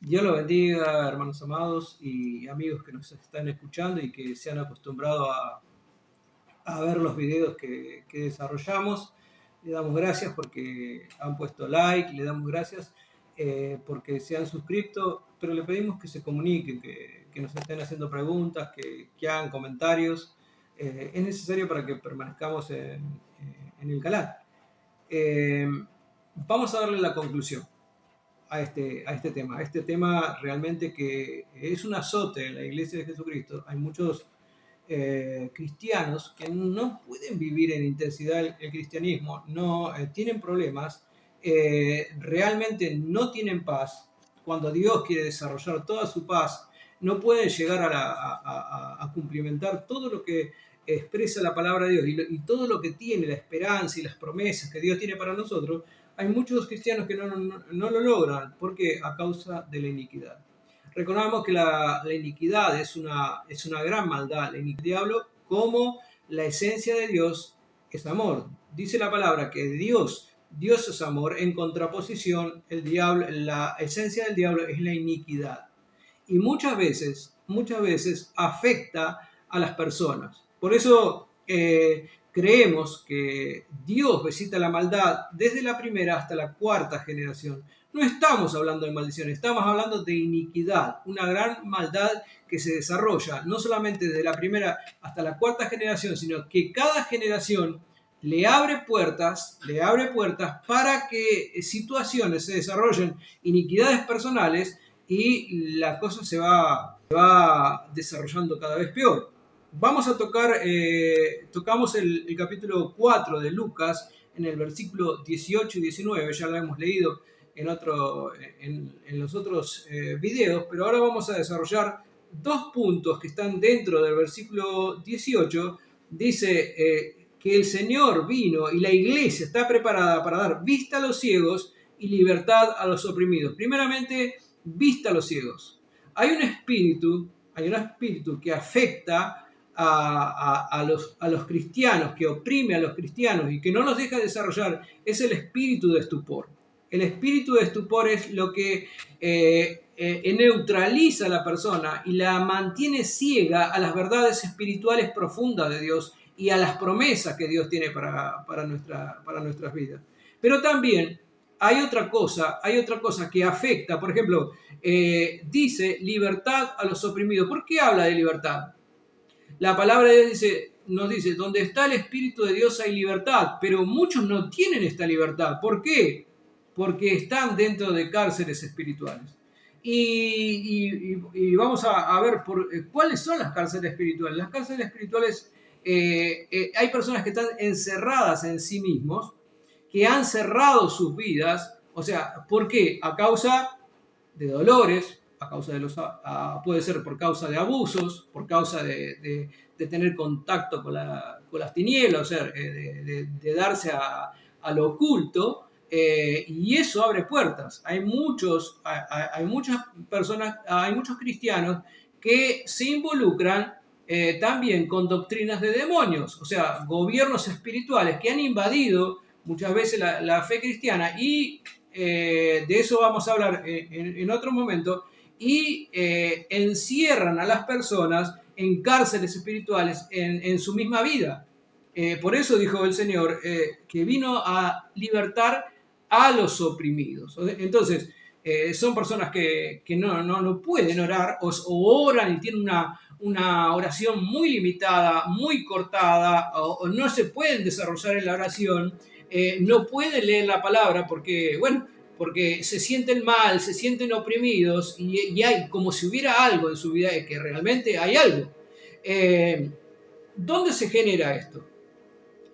Dios los bendiga, hermanos amados y amigos que nos están escuchando y que se han acostumbrado a ver los videos que desarrollamos. Le damos gracias porque han puesto like, le damos gracias porque se han suscrito, pero le pedimos que se comuniquen, que nos estén haciendo preguntas, que hagan comentarios. Es necesario para que permanezcamos en el canal. Eh, Vamos a darle la conclusión a este tema. A este tema realmente que es un azote en la Iglesia de Jesucristo. Hay muchos cristianos que no pueden vivir en intensidad el cristianismo, no tienen problemas, realmente no tienen paz. Cuando Dios quiere desarrollar toda su paz, no pueden llegar a cumplimentar todo lo que expresa la palabra de Dios y todo lo que tiene la esperanza y las promesas que Dios tiene para nosotros. Hay muchos cristianos que no lo logran porque a causa de la iniquidad. Recordamos que la iniquidad es una gran maldad. La iniquidad del diablo, como la esencia de Dios es amor. Dice la palabra que Dios es amor, en contraposición, la esencia del diablo es la iniquidad. Y muchas veces afecta a las personas. Por eso creemos que Dios visita la maldad desde la primera hasta la cuarta generación. No estamos hablando de maldición, estamos hablando de iniquidad, una gran maldad que se desarrolla no solamente desde la primera hasta la cuarta generación, sino que cada generación le abre puertas para que situaciones se desarrollen, iniquidades personales, y la cosa se va desarrollando cada vez peor. Vamos a tocamos el capítulo 4 de Lucas en el versículo 18 y 19, ya lo hemos leído en los otros videos, pero ahora vamos a desarrollar dos puntos que están dentro del versículo 18. Dice que el Señor vino y la iglesia está preparada para dar vista a los ciegos y libertad a los oprimidos. Primeramente, vista a los ciegos. Hay un espíritu que afecta a los cristianos, que oprime a los cristianos y que no los deja desarrollar, es el espíritu de estupor. El espíritu de estupor es lo que neutraliza a la persona y la mantiene ciega a las verdades espirituales profundas de Dios y a las promesas que Dios tiene para nuestras vidas. Pero también hay otra cosa que afecta. Por ejemplo, dice libertad a los oprimidos. ¿Por qué habla de libertad? La palabra de Dios nos dice, donde está el Espíritu de Dios hay libertad, pero muchos no tienen esta libertad. ¿Por qué? Porque están dentro de cárceles espirituales. Y vamos a ver cuáles son las cárceles espirituales. Las cárceles espirituales, hay personas que están encerradas en sí mismos, que han cerrado sus vidas. O sea, ¿por qué? A causa de dolores, puede ser por causa de abusos, por causa de tener contacto con las tinieblas, o sea, de darse a lo oculto, y eso abre puertas. Hay muchas personas, hay muchos cristianos que se involucran también con doctrinas de demonios, o sea, gobiernos espirituales que han invadido muchas veces la fe cristiana, y de eso vamos a hablar en otro momento, y encierran a las personas en cárceles espirituales en su misma vida. Por eso dijo el Señor que vino a libertar a los oprimidos. Entonces, son personas que no pueden orar, o oran y tienen una oración muy limitada, muy cortada, o no se pueden desarrollar en la oración, no pueden leer la palabra porque se sienten mal, se sienten oprimidos, y hay como si hubiera algo en su vida, que realmente hay algo. ¿Dónde se genera esto?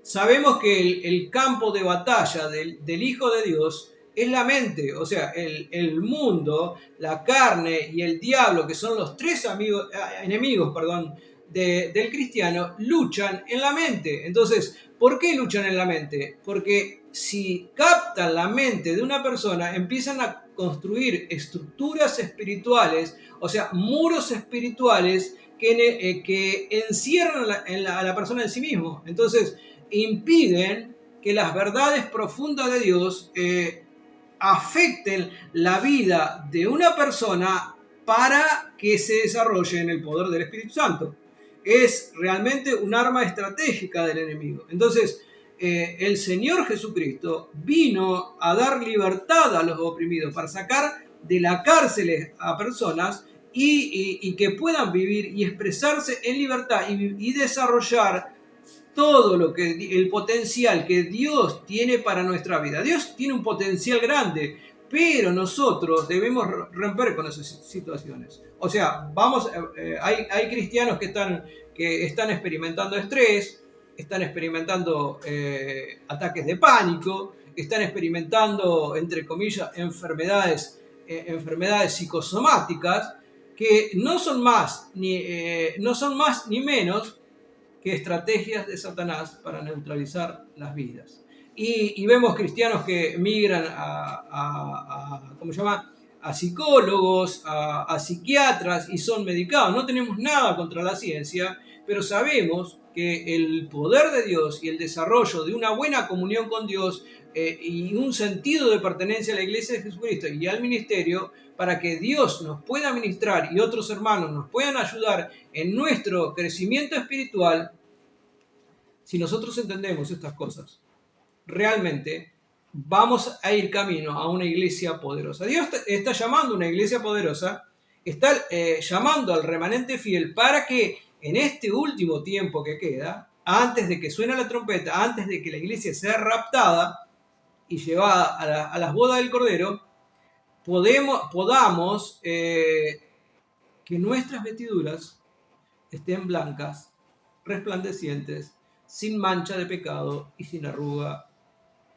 Sabemos que el campo de batalla del Hijo de Dios es la mente. O sea, el mundo, la carne y el diablo, que son los tres enemigos del cristiano, luchan en la mente. Entonces, ¿por qué luchan en la mente? Porque si captan la mente de una persona, empiezan a construir estructuras espirituales, o sea, muros espirituales que encierran a la persona en sí mismo. Entonces, impiden que las verdades profundas de Dios afecten la vida de una persona para que se desarrolle en el poder del Espíritu Santo. Es realmente un arma estratégica del enemigo. Entonces, el Señor Jesucristo vino a dar libertad a los oprimidos, para sacar de la cárcel a personas y que puedan vivir y expresarse en libertad y desarrollar todo lo que el potencial que Dios tiene para nuestra vida. Dios tiene un potencial grande, pero nosotros debemos romper con esas situaciones. O sea, hay cristianos que están experimentando estrés, están experimentando ataques de pánico, están experimentando, entre comillas, enfermedades psicosomáticas, que no son más ni menos que estrategias de Satanás para neutralizar las vidas. Y vemos cristianos que migran ¿cómo se llama?, a psicólogos, a psiquiatras, y son medicados. No tenemos nada contra la ciencia, pero sabemos que el poder de Dios y el desarrollo de una buena comunión con Dios y un sentido de pertenencia a la Iglesia de Jesucristo y al ministerio, para que Dios nos pueda ministrar y otros hermanos nos puedan ayudar en nuestro crecimiento espiritual. Si nosotros entendemos estas cosas, realmente vamos a ir camino a una iglesia poderosa. Dios está llamando a una iglesia poderosa, está llamando al remanente fiel para que en este último tiempo que queda, antes de que suene la trompeta, antes de que la iglesia sea raptada y llevada a las bodas del Cordero, podamos que nuestras vestiduras estén blancas, resplandecientes, sin mancha de pecado y sin arruga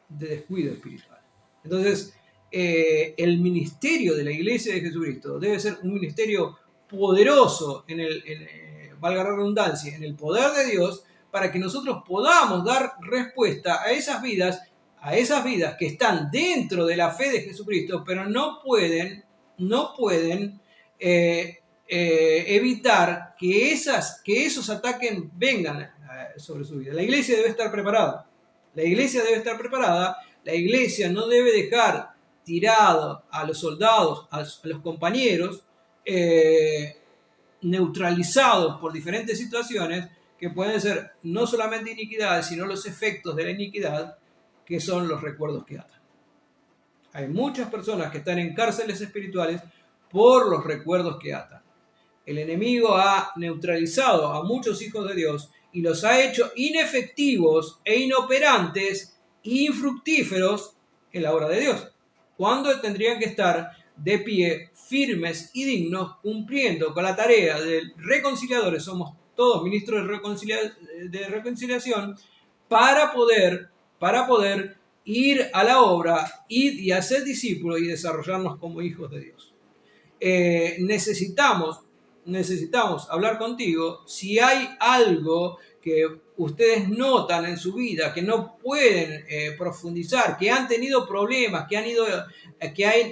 de descuido espiritual. Entonces, el ministerio de la Iglesia de Jesucristo debe ser un ministerio poderoso, valga la redundancia, en el poder de Dios, para que nosotros podamos dar respuesta a esas vidas que están dentro de la fe de Jesucristo, pero no pueden evitar que esos ataques vengan sobre su vida. La iglesia debe estar preparada. La iglesia no debe dejar tirado a los soldados, a los compañeros, neutralizados por diferentes situaciones que pueden ser no solamente iniquidades, sino los efectos de la iniquidad, que son los recuerdos que atan. Hay muchas personas que están en cárceles espirituales por los recuerdos que atan. El enemigo ha neutralizado a muchos hijos de Dios y los ha hecho inefectivos e inoperantes e infructíferos en la obra de Dios, cuando tendrían que estar de pie, firmes y dignos, cumpliendo con la tarea de reconciliadores. Somos todos ministros de reconciliación para poder ir a la obra, ir y hacer discípulos y desarrollarnos como hijos de Dios. Necesitamos hablar contigo si hay algo que ustedes notan en su vida que no pueden profundizar, que han tenido problemas, que han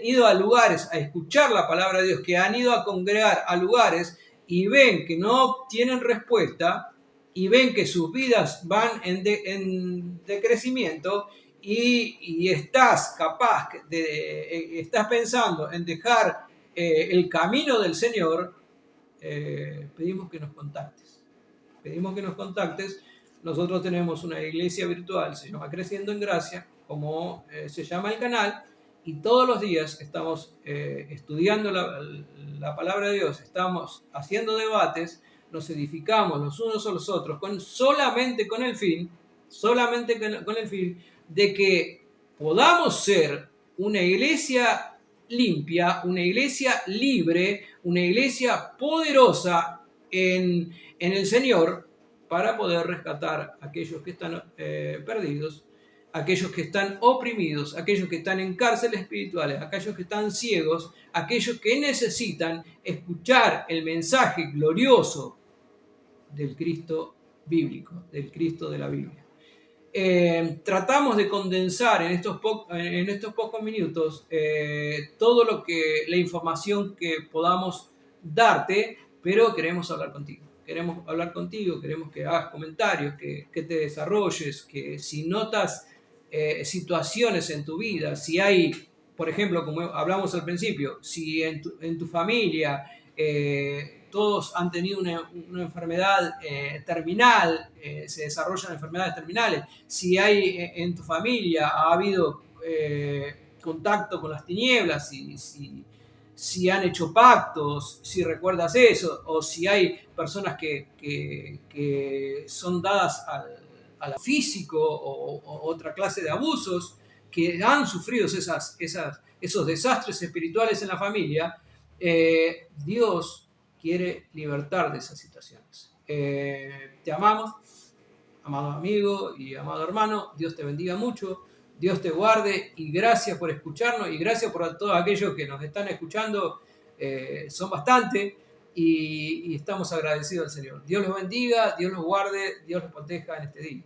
ido a lugares a escuchar la palabra de Dios, que han ido a congregar a lugares y ven que no tienen respuesta y ven que sus vidas van en decrecimiento y estás pensando en dejar el camino del Señor, pedimos que nos contactes. Nosotros tenemos una iglesia virtual, se llama Creciendo en Gracia, como se llama el canal, y todos los días estamos estudiando la palabra de Dios, estamos haciendo debates, nos edificamos los unos a los otros, solamente con el fin de que podamos ser una iglesia limpia, una iglesia libre, una iglesia poderosa en el Señor, para poder rescatar a aquellos que están perdidos, aquellos que están oprimidos, aquellos que están en cárceles espirituales, aquellos que están ciegos, aquellos que necesitan escuchar el mensaje glorioso del Cristo bíblico, del Cristo de la Biblia. Tratamos de condensar en estos pocos minutos todo la información que podamos darte, pero queremos hablar contigo. Queremos que hagas comentarios, que te desarrolles, que si notas situaciones en tu vida, si hay por ejemplo, como hablamos al principio, si en tu familia todos han tenido una enfermedad terminal, se desarrollan enfermedades terminales, si hay en tu familia ha habido contacto con las tinieblas, si han hecho pactos, si recuerdas eso, o si hay personas que son dadas al físico o otra clase de abusos, que han sufrido esos desastres espirituales en la familia, Dios quiere libertar de esas situaciones. Te amamos, amado amigo y amado hermano, Dios te bendiga mucho, Dios te guarde y gracias por escucharnos y gracias por todos aquellos que nos están escuchando, son bastante y estamos agradecidos al Señor. Dios los bendiga, Dios los guarde, Dios los proteja en este día.